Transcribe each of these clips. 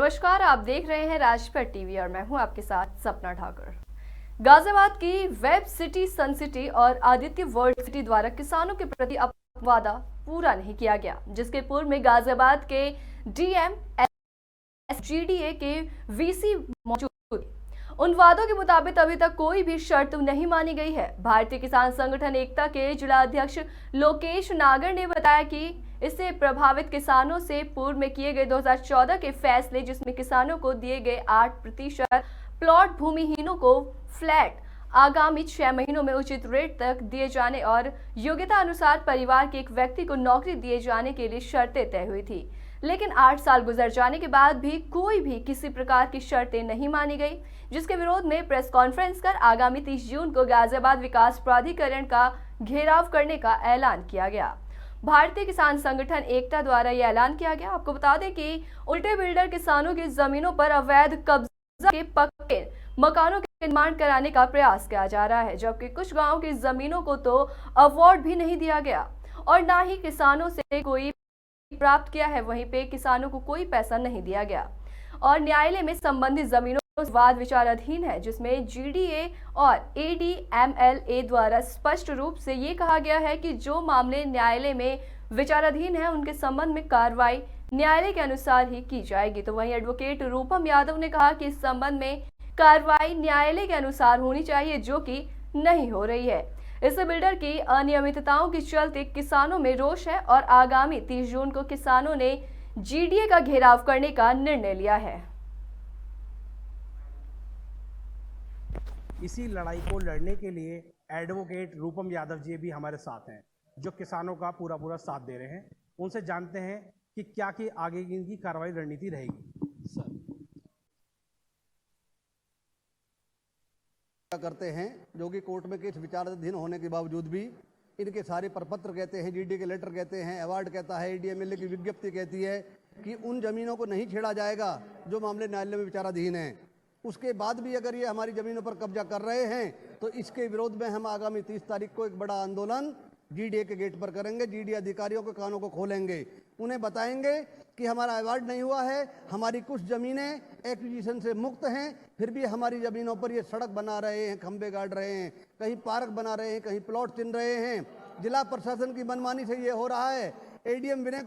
नमस्कार, आप देख रहे हैं राजपथ टीवी और मैं हूं आपके साथ सपना ठाकुर। गाजियाबाद की वेब सिटी सन सिटी और आदित्य वर्ल्ड सिटी द्वारा किसानों के प्रति अपना वादा पूरा नहीं किया गया, जिसके पूर्व में गाजियाबाद के डीएम जीडीए के वीसी मौजूद। उन वादों के मुताबिक अभी तक कोई भी शर्त नहीं मानी गई है। भारतीय किसान संगठन एकता के जिला अध्यक्ष लोकेश नागर ने बताया कि इससे प्रभावित किसानों से पूर्व में किए गए 2014 के फैसले, जिसमें किसानों को दिए गए 8% प्लॉट भूमिहीनों को फ्लैट आगामी 6 महीनों में उचित रेट तक दिए जाने और योग्यता अनुसार परिवार के एक व्यक्ति को नौकरी दिए जाने के लिए शर्तें तय हुई थी। लेकिन 8 साल गुजर जाने के बाद भी कोई भी किसी प्रकार की शर्तें नहीं मानी गई, जिसके विरोध में प्रेस कॉन्फ्रेंस कर आगामी 30 जून को गाजियाबाद विकास प्राधिकरण का घेराव करने का ऐलान किया गया। भारतीय किसान संगठन एकता द्वारा यह ऐलान किया गया। आपको बता दें कि उल्टे बिल्डर किसानों की जमीनों पर अवैध कब्जा के पक्के मकानों के निर्माण कराने का प्रयास किया जा रहा है, जबकि कुछ गांवों की जमीनों को तो अवार्ड भी नहीं दिया गया और ना ही किसानों से कोई प्राप्त किया है। वहीं पे किसानों को कोई पैसा नहीं दिया गया और न्यायालय में संबंधित जमीनों वाद विचाराधीन है, जिसमें जीडीए और एडीएमएलए द्वारा स्पष्ट रूप से ये कहा गया है कि जो मामले न्यायालय में विचाराधीन है उनके संबंध में कार्रवाई न्यायालय के अनुसार ही की जाएगी। तो वहीं एडवोकेट रूपम यादव ने कहा कि इस संबंध में कार्रवाई न्यायालय के अनुसार होनी चाहिए, जो कि नहीं हो रही है। इससे बिल्डर की अनियमितताओं के चलते किसानों में रोष है और आगामी 30 जून को किसानों ने जीडीए का घेराव करने का निर्णय लिया है। इसी लड़ाई को लड़ने के लिए एडवोकेट रूपम यादव जी भी हमारे साथ हैं, जो किसानों का पूरा साथ दे रहे हैं। उनसे जानते हैं कि क्या की आगे की इनकी कार्रवाई रणनीति रहेगी। सर, करते हैं जो कि कोर्ट में केस विचाराधीन होने के बावजूद भी इनके सारे प्रपत्र कहते हैं, जीडी के लेटर कहते हैं, अवार्ड कहता है, एडीएमएलए की विज्ञप्ति कहती है कि उन जमीनों को नहीं छेड़ा जाएगा जो मामले न्यायालय में विचाराधीन हैं। उसके बाद भी अगर ये हमारी जमीनों पर कब्जा कर रहे हैं तो इसके विरोध में हम आगामी 30 तारीख को एक बड़ा आंदोलन जीडीए के गेट पर करेंगे। जीडीए अधिकारियों के कानों को खोलेंगे, उन्हें बताएंगे कि हमारा अवार्ड नहीं हुआ है, हमारी कुछ ज़मीनें एक्विजिशन से मुक्त हैं, फिर भी हमारी ज़मीनों पर ये सड़क बना रहे हैं, खंबे गाड़ रहे हैं, कहीं पार्क बना रहे हैं, कहीं प्लॉट चिन रहे हैं। जिला प्रशासन की मनमानी से ये हो रहा है। एसडीएम विनय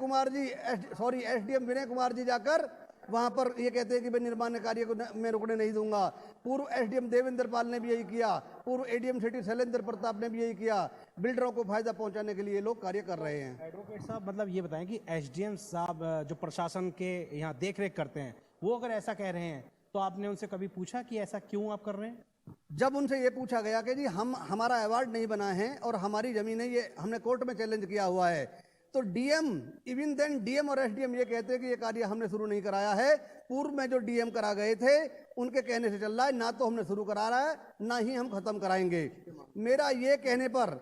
कुमार जी जाकर वहां पर ये कहते हैं कि मैं निर्माण कार्य को मैं रुकने नहीं दूंगा। पूर्व एसडीएम देवेंद्र पाल ने भी यही किया, पूर्व एडीएम सिटी शैलेंद्र प्रताप ने भी यही किया। बिल्डरों को फायदा पहुंचाने के लिए लोग कार्य कर रहे हैं। एडवोकेट साहब, मतलब ये बताएं कि एसडीएम साहब जो प्रशासन के यहाँ देख रेख करते हैं, वो अगर ऐसा कह रहे हैं तो आपने उनसे कभी पूछा कि ऐसा क्यों आप कर रहे हैं? जब उनसे ये पूछा गया कि जी हमारा अवार्ड नहीं बना है और हमारी जमीनें, ये हमने कोर्ट में चैलेंज किया हुआ है, तो डीएम और एसडीएम ये कहते हैं कि ये कार्य हमने शुरू नहीं कराया है, पूर्व में जो डीएम करा गए थे उनके कहने से चल रहा है, ना तो हमने शुरू करा रहा है ना ही हम खत्म कराएंगे। मेरा ये कहने पर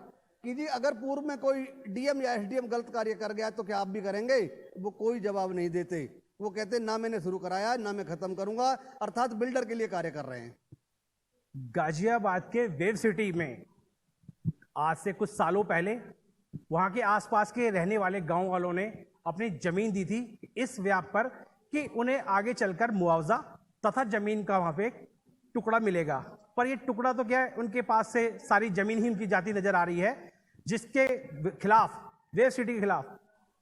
कि जी अगर पूर्व में कोई डीएम या एसडीएम गलत कार्य कर गया तो क्या आप भी करेंगे, वो कोई जवाब नहीं देते। वो कहते ना मैंने शुरू कराया ना मैं खत्म करूंगा, अर्थात बिल्डर के लिए कार्य कर रहे हैं। गाजियाबाद के वेब सिटी में आज से कुछ सालों पहले वहां के आसपास के रहने वाले गांव वालों ने अपनी जमीन दी थी इस व्याप पर कि उन्हें आगे चलकर मुआवजा तथा जमीन का वहां पे एक टुकड़ा मिलेगा। पर ये टुकड़ा तो क्या है, उनके पास से सारी जमीन ही उनकी जाती नजर आ रही है, जिसके खिलाफ वेब सिटी के खिलाफ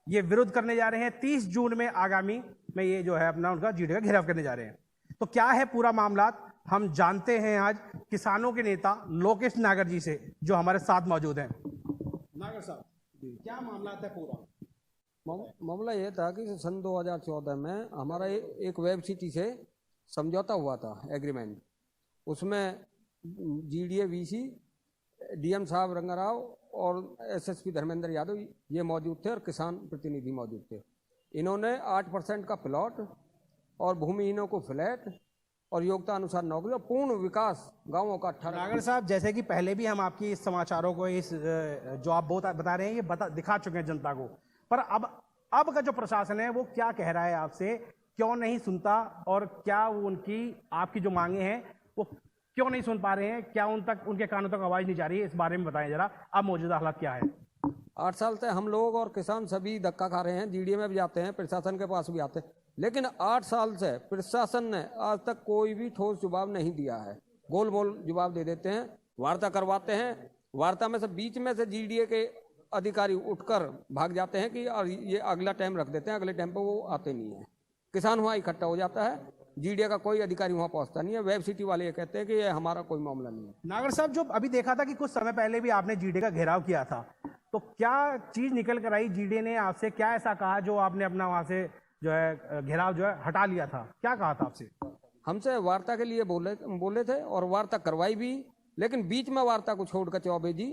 ये विरोध करने जा रहे हैं। 30 जून में आगामी में ये जो है अपना उनका जीडी का घेराव करने जा रहे हैं। तो क्या है पूरा मामला, हम जानते हैं आज किसानों के नेता लोकेश नागर जी से, जो हमारे साथ मौजूद हैं। नागर साहब, क्या मामला था पूरा? मामला ये था कि सन 2014 में हमारा एक वेब सिटी से समझौता हुआ था, एग्रीमेंट। उसमें जीडीए वीसी डीएम साहब रंगाराव और एसएसपी धर्मेंद्र यादव ये मौजूद थे और किसान प्रतिनिधि मौजूद थे। इन्होंने 8% का प्लॉट और भूमिहीनों को फ्लैट और योग्यता अनुसार नौकरी और पूर्ण विकास गांवों का 18। नागर साहब, जैसे कि पहले भी हम आपकी इस समाचारों को, इस जो आप बता रहे हैं, ये दिखा चुके हैं जनता को, पर अब का जो प्रशासन है वो क्या कह रहा है आपसे, क्यों नहीं सुनता, और क्या वो आपकी जो मांगे हैं वो क्यों नहीं सुन पा रहे हैं, क्या उनके कानों तक आवाज नहीं जा रही है? इस बारे में बताएं जरा, अब मौजूदा हालात क्या है? 8 साल से हम लोग और किसान सभी धक्का खा रहे हैं, जीडीए में भी जाते हैं, प्रशासन के पास भी आते हैं, लेकिन 8 साल से प्रशासन ने आज तक कोई भी ठोस जवाब नहीं दिया है। गोल मोल जवाब दे देते हैं, वार्ता करवाते हैं, वार्ता में से बीच में से जीडीए के अधिकारी उठकर भाग जाते हैं कि और ये अगला टाइम रख देते हैं, अगले टाइम पर वो आते नहीं है। किसान वहाँ इकट्ठा हो जाता है, जीडीए का कोई अधिकारी वहाँ पहुँचता नहीं है। वेब सिटी वाले ये कहते हैं कि ये हमारा कोई मामला नहीं है। नागर साहब, जो अभी देखा था कि कुछ समय पहले भी आपने जीडीए का घेराव किया था, तो क्या चीज निकल कर आई? जीडीए ने आपसे क्या ऐसा कहा जो आपने अपना वहां से जो है घेराव जो है हटा लिया था? क्या कहा था आपसे? हमसे वार्ता के लिए बोले थे और वार्ता करवाई भी, लेकिन बीच में वार्ता को छोड़कर चौबे जी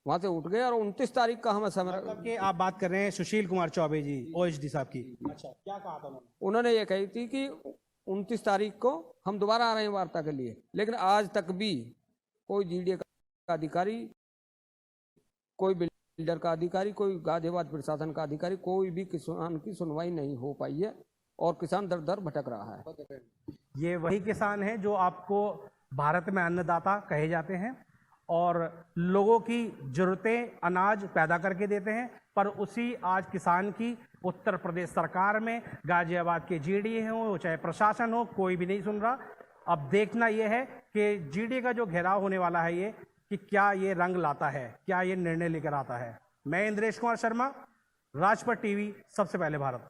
वहां से उठ गए और 29 तारीख का हमें समय। मतलब कि आप बात कर रहे हैं सुशील कुमार चौबे जी, ओएसडी साहब की? अच्छा, क्या कहा था उन्होंने ये कही थी कि 29 तारीख को हम दोबारा आ रहे हैं वार्ता के लिए, लेकिन आज तक भी कोई जीडीए का अधिकारी, कोई बिल्डर का अधिकारी, कोई गाजियाबाद प्रशासन का अधिकारी, कोई भी किसान की सुनवाई नहीं हो पाई है और किसान दर दर भटक रहा है। ये वही किसान है जो आपको भारत में अन्नदाता कहे जाते हैं और लोगों की जरूरतें अनाज पैदा करके देते हैं, पर उसी आज किसान की उत्तर प्रदेश सरकार में गाजियाबाद के जीडीए हो चाहे प्रशासन हो, कोई भी नहीं सुन रहा। अब देखना यह है कि जीडीए का जो घेराव होने वाला है ये कि क्या ये रंग लाता है, क्या ये निर्णय लेकर आता है। मैं इंद्रेश कुमार शर्मा, राजपट टीवी, सबसे पहले भारत।